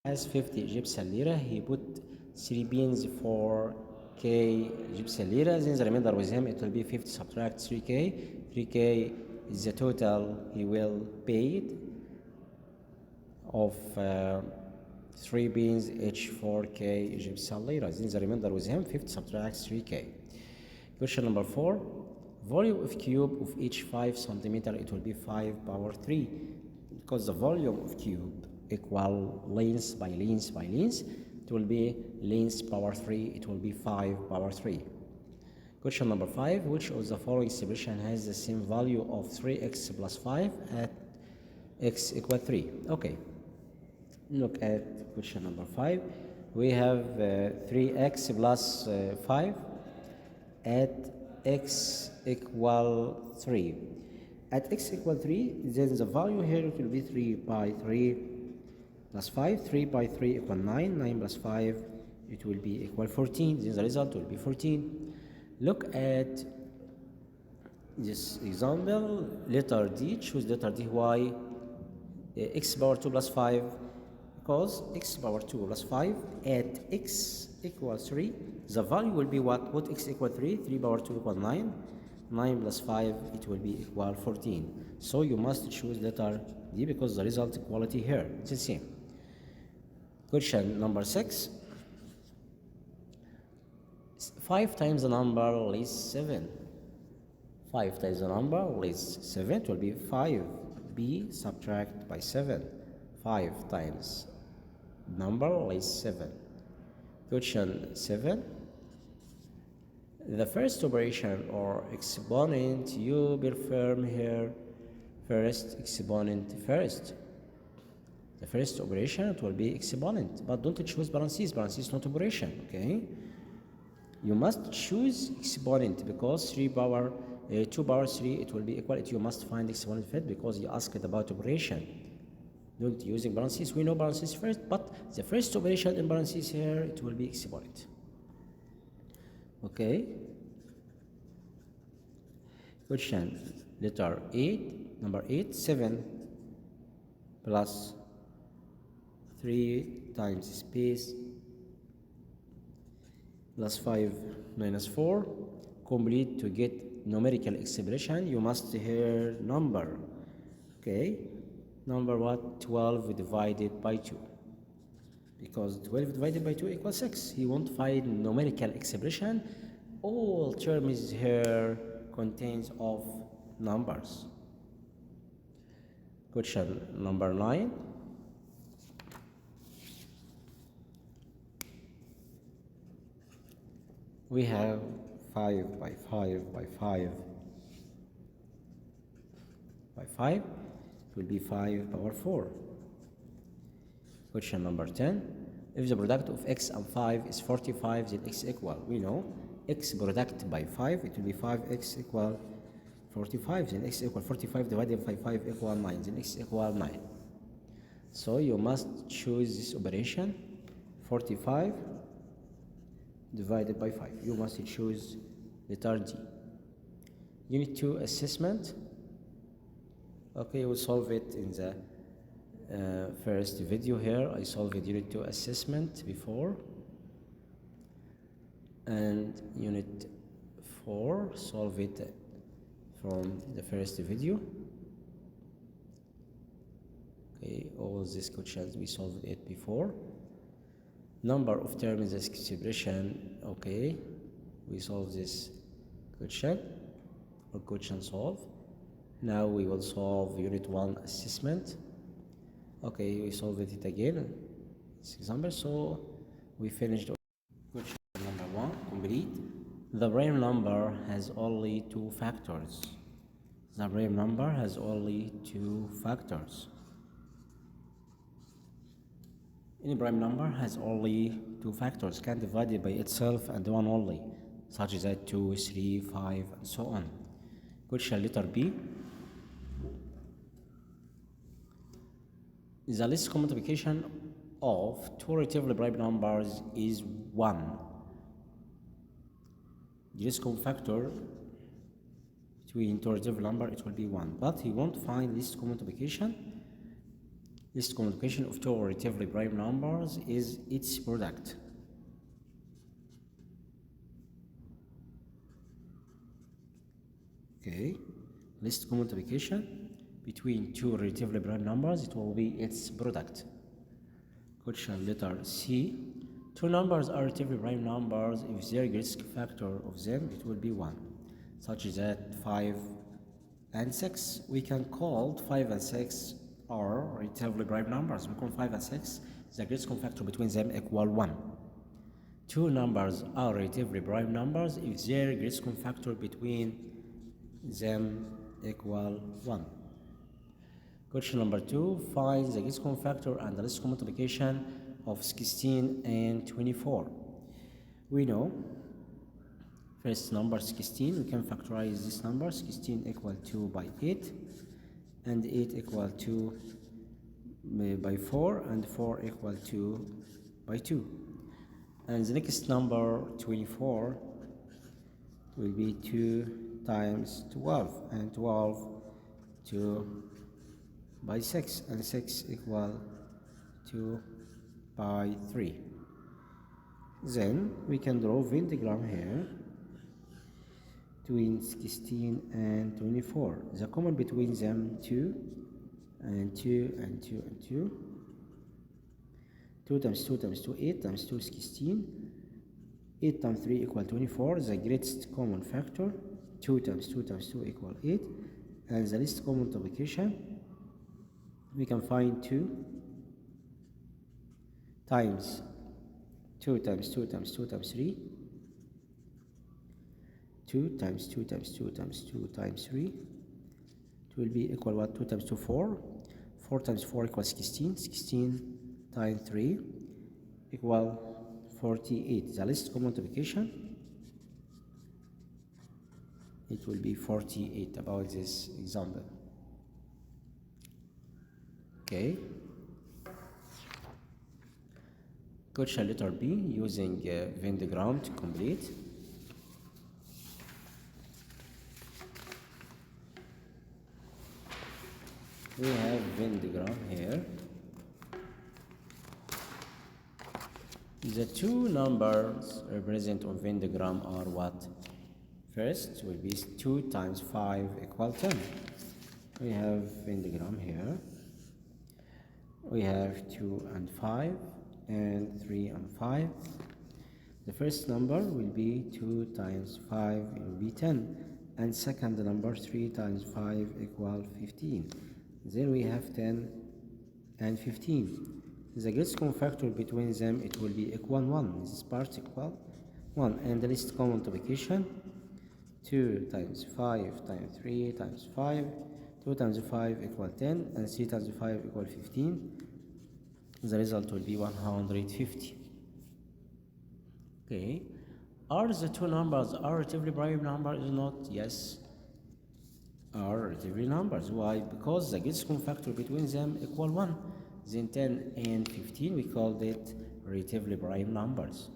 has 50 Egyptian lira. He put 3 beans for K Egyptian lira. Then the remainder with him, it will be 50 subtract 3K. 3K is the total he will pay it of 3 beans each 4K Egyptian lira. Then the remainder with him, 50 subtract 3K. Question number 4. Volume of cube of each 5 centimeter, it will be 5 power 3. Because the volume of cube equal length by length by length, it will be length power 3, it will be 5 power 3. Question number 5. Which of the following expression has the same value of 3x plus 5 at x equal 3? Okay, look at question number 5. We have 3x plus 5 at x equal 3. At x equal 3, then the value here it will be 3 by 3 plus 5. 3 by 3 equal 9. 9 plus 5, it will be equal 14. Then the result will be 14. Look at this example, letter D. Choose letter D. Why? X power 2 plus 5. Because x power 2 plus 5 at x equals 3, the value will be what? What x equal 3? 3 power 2 equal 9. 9 plus 5, it will be equal 14. So you must choose letter D because the result equality here is the same. Question number 6. 5 times the number less 7. 5 times the number less 7, it will be 5b subtract by 7. 5 times number less 7. Question 7. The first operation or exponent you perform here first, exponent first. The first operation, it will be exponent, but don't choose parentheses. Parentheses not operation, okay? You must choose exponent because 2 power 3, it will be equal. You must find exponent first because you asked about operation. Don't using parentheses. We know parentheses first, but the first operation in parentheses here, it will be exponent. Okay. Question letter 8, number 8. 7 plus 3 times space plus 5 minus 4. Complete to get numerical expression. You must hear number. Okay. Number what? 12 divided by 2. Because 12 divided by 2 equals 6. He won't find numerical expression. All terms here contains of numbers. Question number 9. We have 5 by 5 by 5 by 5. It will be 5 power 4. Question number 10. If the product of x and 5 is 45, then x equal. We know x product by 5, it will be 5x equal 45. Then x equal 45 divided by 5 equal 9. Then x equal 9. So you must choose this operation. 45 divided by 5. You must choose letter D. Unit 2 assessment. Okay, we'll solve it in the first video here. I solved unit 2 assessment before, and unit 4 solve it from the first video. Okay, all these questions we solved it before. Number of terms in this expression. Okay, we solve this question or question solve. Now we will solve unit 1 assessment. Okay, we solved it again, this example. So we finished question number 1, complete. The prime number has only 2 factors. The prime number has only 2 factors. Any prime number has only 2 factors, can divide it by itself and one only, such as 2, 3, 5, and so on. Question letter B. The least common multiplication of 2 relatively prime numbers is 1. The least common factor between 2 relative numbers, it will be 1. But he won't find least common multiplication Least common multiplication of two relatively prime numbers is its product. Okay, least common multiplication between two relatively prime numbers, it will be its product. Question letter C. Two numbers are relatively prime numbers if their greatest factor of them it will be 1, such that 5 and 6. We can call 5 and 6 are relatively prime numbers because 5 and 6 the greatest common factor between them equal 1. Two numbers are relatively prime numbers if their greatest common factor between them equal 1. Question number 2. Find the greatest common factor and the least common multiplication of 16 and 24. We know first number 16, we can factorize this number. 16 equal to by 8 and 8 equal to by 4 and 4 equal to by 2. And the next number 24 will be 2 times 12 and 12 2 by 6 and 6 equal to by 3. Then we can draw Venn diagram here between 16 and 24. The common between them 2 and 2 and 2 and 2. 2 times 2 times 2, 8 times 2 is 16. 8 times 3 equal 24. The greatest common factor 2 times 2 times 2 equal 8. And the least common multiplication we can find 2 times 2 times 2 times 2 times 3. 2 times 2 times 2 times 2 times 3. It will be equal what? 2 times 2, 4. 4 times 4 equals 16. 16 times 3 equal 48. The least common multiplication it will be 48 about this example. Okay. Question letter B using Venn diagram to complete. We have Venn diagram here. The two numbers represented on Venn diagram are what? First will be 2 times 5 equal 10. We have Venn diagram here. We have 2 and 5 and 3 and 5. The first number will be 2 times 5 will be 10, and second number 3 times 5 equal 15. Then we have 10 and 15. The greatest common factor between them it will be equal 1. This part equal 1, and the least common multiplication 2 times 5 times 3 times 5. 2 times 5 equal 10 and 3 times 5 equal 15. The result will be 150. Okay, are the two numbers are relatively prime numbers or not? Yes, are relatively numbers. Why? Because the greatest common factor between them equal 1. Then 10 and 15 we called it relatively prime numbers.